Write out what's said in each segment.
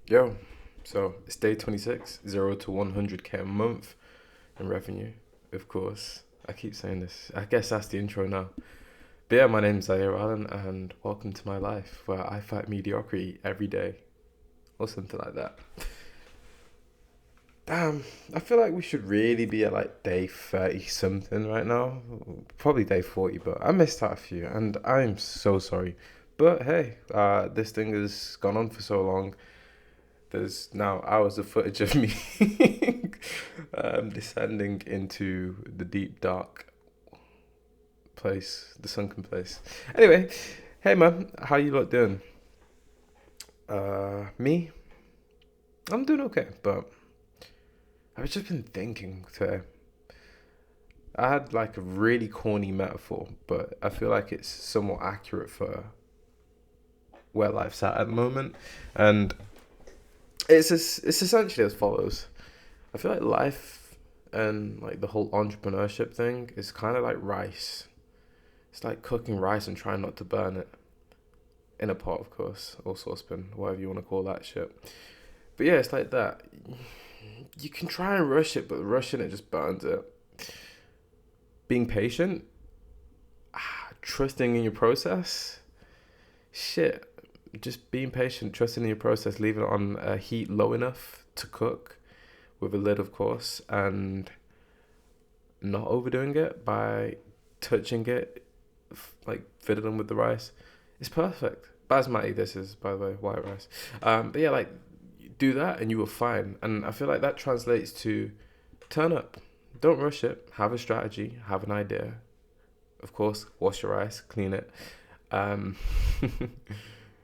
Yo, so it's day 26, 0 to 100K a month in revenue, of course. I keep saying this. I guess that's the intro now. But yeah, my name's Zaire Allen, and welcome to my life where I fight mediocrity every day, or something like that. Damn, I feel like we should really be at like day 30 something right now. Probably day 40, but I missed out a few, and I'm so sorry. But hey, this thing has gone on for so long. There's now hours of footage of me descending into the deep dark place, the sunken place. Anyway, hey man, how you lot doing? Me, I'm doing okay, but I've just been thinking today. I had like a really corny metaphor, but I feel like it's somewhat accurate for where life's at the moment, and it's essentially as follows. I feel like life and like the whole entrepreneurship thing is kind of like rice. It's like cooking rice and trying not to burn it in a pot, of course, or saucepan, whatever you want to call that shit. But yeah, it's like that. You can try and rush it, but rushing it just burns it. Being patient, trusting in your process, shit. Just being patient, trusting in your process, leaving it on a heat low enough to cook with a lid, of course, and not overdoing it by touching it, like fiddling with the rice. It's perfect. Basmati, this is, by the way, white rice. But yeah, like, do that and you will fine. And I feel like that translates to turn up. Don't rush it. Have a strategy. Have an idea. Of course, wash your rice, clean it. Um,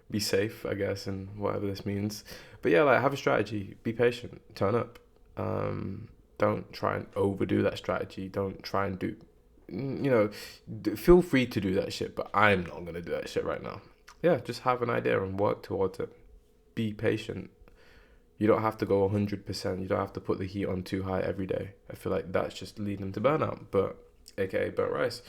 be safe, I guess, and whatever this means. But yeah, like, have a strategy. Be patient. Turn up. Don't try and overdo that strategy. Don't try and do, feel free to do that shit, but I'm not going to do that shit right now. Yeah, just have an idea and work towards it. Be patient. You don't have to go 100%. You don't have to put the heat on too high every day. I feel like that's just leading to burnout, but aka burnt rice.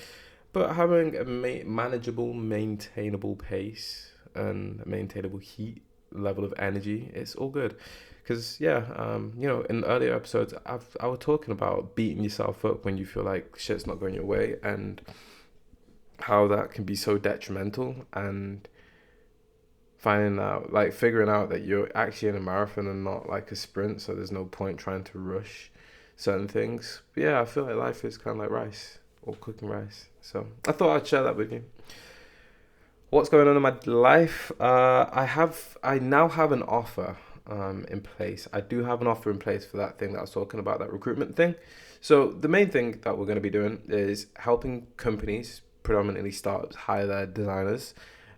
But having a manageable, maintainable pace and a maintainable heat level of energy, it's all good. Because yeah, in earlier episodes, I was talking about beating yourself up when you feel like shit's not going your way, and how that can be so detrimental, and figuring out that you're actually in a marathon and not like a sprint, so there's no point trying to rush certain things. But yeah, I feel like life is kind of like rice or cooking rice. So I thought I'd share that with you. What's going on in my life? I now have an offer in place. I do have an offer in place for that thing that I was talking about, that recruitment thing. So the main thing that we're going to be doing is helping companies, predominantly startups, hire their designers,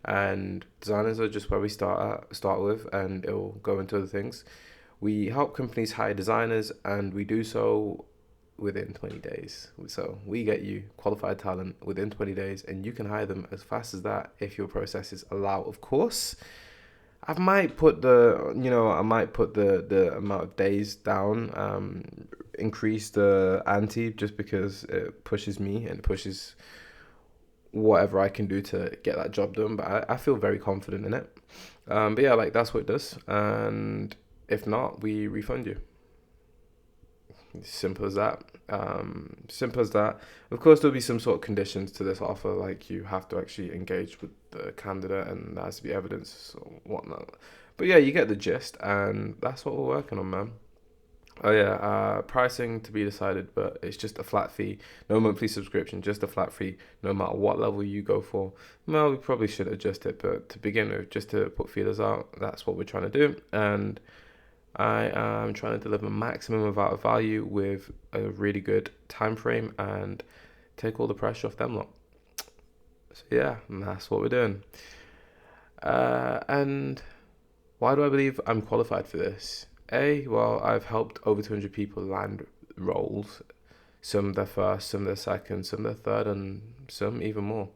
and designers are just where we start with, and it'll go into other things. We help companies hire designers, and we do so within 20 days. So we get you qualified talent within 20 days, and you can hire them as fast as that if your processes allow, of course. I might put the amount of days down, increase the ante just because it pushes me and pushes whatever I can do to get that job done. But I feel very confident in it. But yeah, like that's what it does. And if not, we refund you. Simple as that. Simple as that. Of course, there'll be some sort of conditions to this offer, like you have to actually engage with the candidate, and there has to be evidence or whatnot. But yeah, you get the gist, and that's what we're working on, man. Oh yeah, pricing to be decided, but it's just a flat fee, no monthly subscription, just a flat fee, no matter what level you go for. Well, we probably should adjust it, but to begin with, just to put feelers out, that's what we're trying to do, and I am trying to deliver maximum amount of value with a really good time frame and take all the pressure off them lot. So yeah, and that's what we're doing. And why do I believe I'm qualified for this? Well, I've helped over 200 people land roles. Some their first, some their second, some their third, and some even more.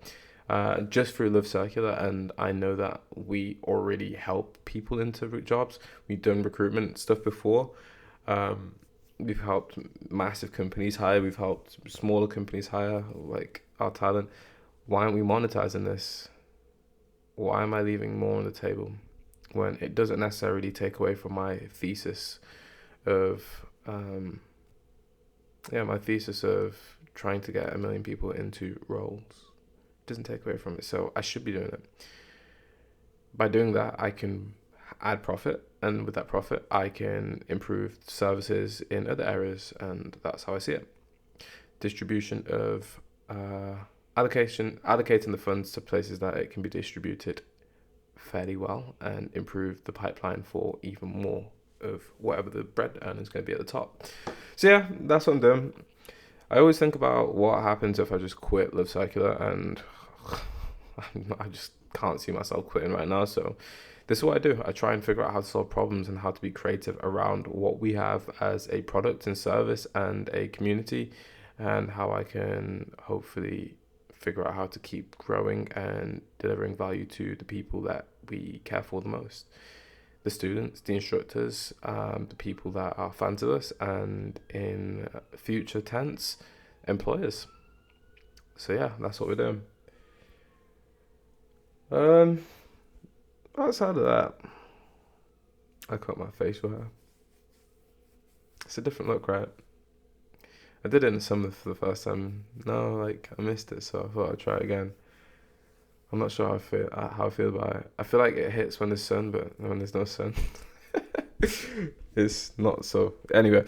Just through Love Circular, and I know that we already help people into jobs. We've done recruitment stuff before. Um, we've helped massive companies hire. We've helped smaller companies hire, like our talent. Why aren't we monetizing this? Why am I leaving more on the table? when it doesn't necessarily take away from my thesis of my thesis of trying to get 1 million people into roles. It doesn't take away from it, so I should be doing it. By doing that, I can add profit, and with that profit I can improve services in other areas, and that's how I see it. Distribution of allocating the funds to places that it can be distributed fairly well and improve the pipeline for even more of whatever the bread earner is going to be at the top. So yeah, that's what I'm doing. I always think about what happens if I just quit Live Circular, and I just can't see myself quitting right now. So this is what I do. I try and figure out how to solve problems and how to be creative around what we have as a product and service and a community, and how I can hopefully figure out how to keep growing and delivering value to the people that we care for the most. The students, the instructors, the people that are fans of us, and in future tense, employers. So yeah, that's what we're doing. Outside of that, I cut my facial hair. It's a different look, right? I did it in the summer for the first time. No, like I missed it, so I thought I'd try it again. I'm not sure how I feel about it. I feel like it hits when there's sun, but when there's no sun, it's not so. Anyway,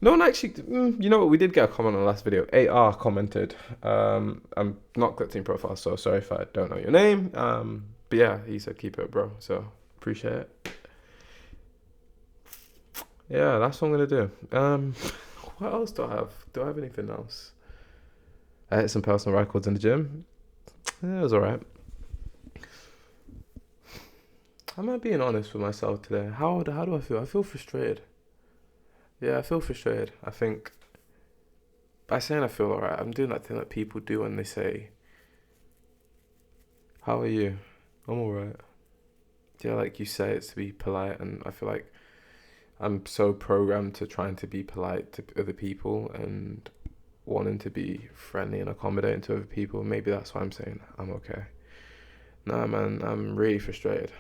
no one actually. You know what? We did get a comment on the last video. AR commented. I'm not collecting profile, so sorry if I don't know your name. But yeah, he said keep it, bro. So appreciate it. Yeah, that's what I'm gonna do. What else do I have? Do I have anything else? I hit some personal records in the gym. Yeah, it was alright. Am I being honest with myself today? How do I feel? I feel frustrated. Yeah, I feel frustrated. I think by saying I feel alright, I'm doing that thing that people do when they say, "How are you?" I'm alright. Yeah, like you say it's to be polite, and I feel like I'm so programmed to trying to be polite to other people and wanting to be friendly and accommodating to other people. Maybe that's why I'm saying I'm okay. Nah, man, I'm really frustrated.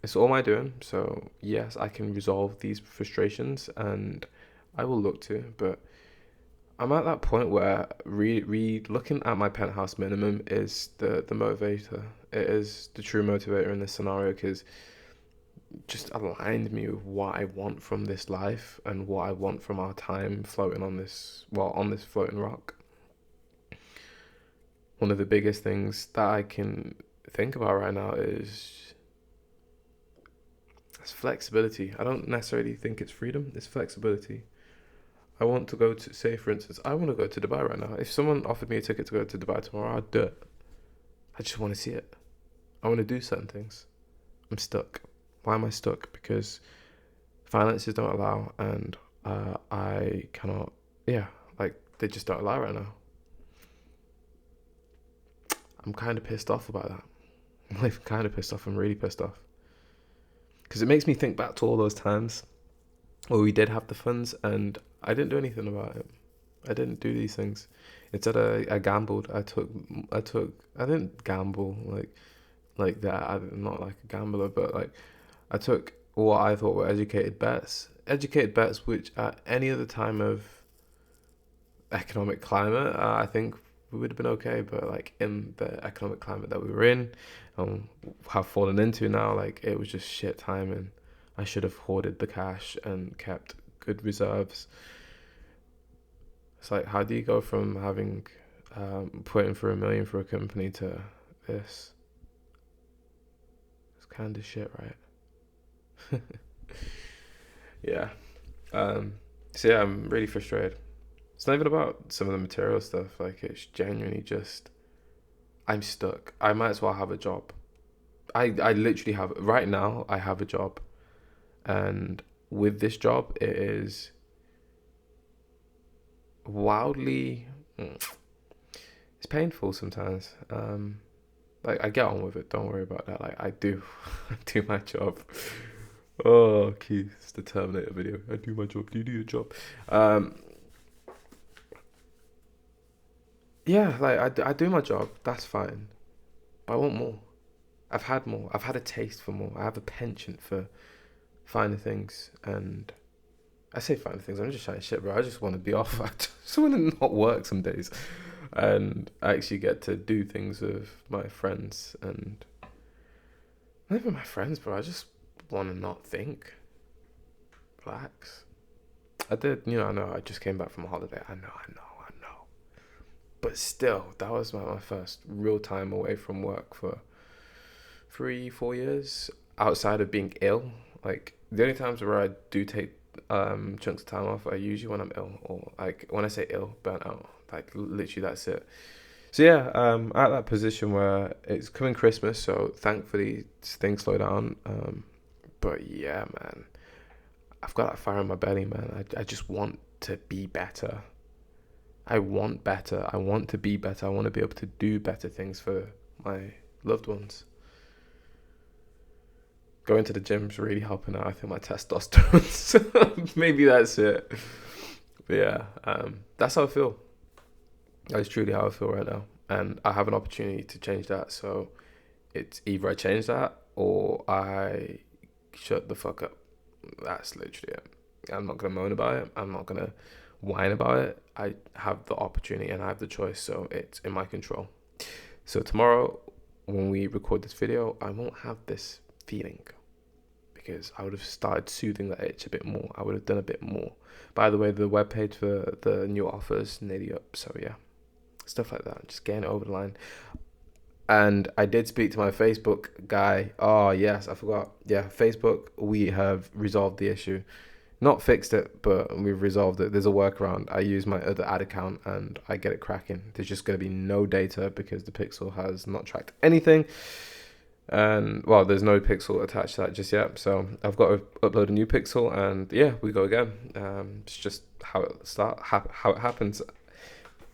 It's all my doing, so yes, I can resolve these frustrations, and I will look to, but I'm at that point where looking at my penthouse minimum is the motivator. It is the true motivator in this scenario, because just aligned me with what I want from this life and what I want from our time floating on this floating rock. One of the biggest things that I can think about right now is flexibility. I don't necessarily think it's freedom, it's flexibility. I want to go to, say for instance, I want to go to Dubai right now. If someone offered me a ticket to go to Dubai tomorrow, I'd do it. I just want to see it. I want to do certain things. I'm stuck. Why am I stuck? Because finances don't allow, and I cannot, they just don't allow right now. I'm kind of pissed off about that. I'm not even kind of pissed off, I'm really pissed off. Because it makes me think back to all those times where we did have the funds and I didn't do anything about it. I didn't do these things. Instead, I gambled. I didn't gamble like that. I'm not like a gambler, but like I took what I thought were educated bets, which at any other time of economic climate, I think we would have been okay, but like in the economic climate that we were in, have fallen into now, like it was just shit timing. I should have hoarded the cash and kept good reserves. It's like, how do you go from having putting for $1 million for a company to this? It's kind of shit, right? Yeah. So yeah, I'm really frustrated. It's not even about some of the material stuff. Like, it's genuinely just, I'm stuck. I might as well have a job. I literally have, right now, I have a job. And with this job, it is wildly, it's painful sometimes. Like, I get on with it. Don't worry about that. Like, I do my job. Oh, Keith, it's the Terminator video. I do my job. Do you do your job? Yeah, like I do my job. That's fine, but I want more. I've had more. I've had a taste for more. I have a penchant for finding things, and I say finding things. I'm just trying shit, bro. I just want to be off. I just want to not work some days, and I actually get to do things with my friends, and not even my friends, bro. I just want to not think, relax. I did, I know. I just came back from a holiday. I know. But still, that was my first real time away from work for 3-4 years outside of being ill. Like, the only times where I do take chunks of time off are usually when I'm ill, or like when I say ill, burnt out. Like, literally, that's it. So yeah, at that position where it's coming Christmas, so thankfully things slow down. But yeah, man, I've got that fire in my belly, man. I just want to be better. I want better. I want to be better. I want to be able to do better things for my loved ones. Going to the gym's really helping out. I think my testosterone. So maybe that's it. But yeah, that's how I feel. That is truly how I feel right now. And I have an opportunity to change that. So it's either I change that or I shut the fuck up. That's literally it. I'm not going to moan about it. I'm not going to whine about it. I have the opportunity and I have the choice, so it's in my control. So tomorrow, when we record this video, I won't have this feeling because I would have started soothing that itch a bit more. I would have done a bit more. By the way, the webpage for the new offers nearly up, so yeah, stuff like that. Just getting it over the line. And I did speak to my Facebook guy. Oh yes, I forgot. Yeah, Facebook. We have resolved the issue. Not fixed it, but we've resolved it. There's a workaround. I use my other ad account and I get it cracking. There's just going to be no data because the Pixel has not tracked anything. And, well, there's no Pixel attached to that just yet. So I've got to upload a new Pixel and, yeah, we go again. It's just how it happens.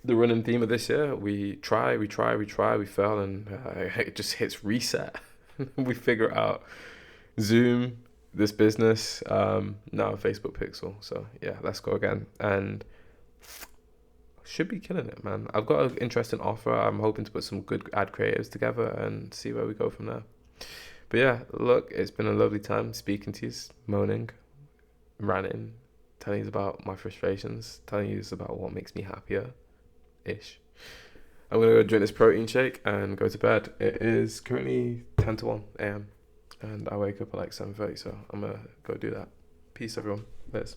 The running theme of this year, we try, we fail, and it just hits reset. We figure it out. Zoom, this business, now Facebook Pixel. So yeah, let's go again. And should be killing it, man. I've got an interesting offer. I'm hoping to put some good ad creatives together and see where we go from there. But yeah, look, it's been a lovely time speaking to you, moaning, ranting, telling you about my frustrations, telling you about what makes me happier-ish. I'm going to go drink this protein shake and go to bed. It is currently 10 to 1 a.m. and I wake up at like 7:30, so I'm going to go do that. Peace, everyone. Let's.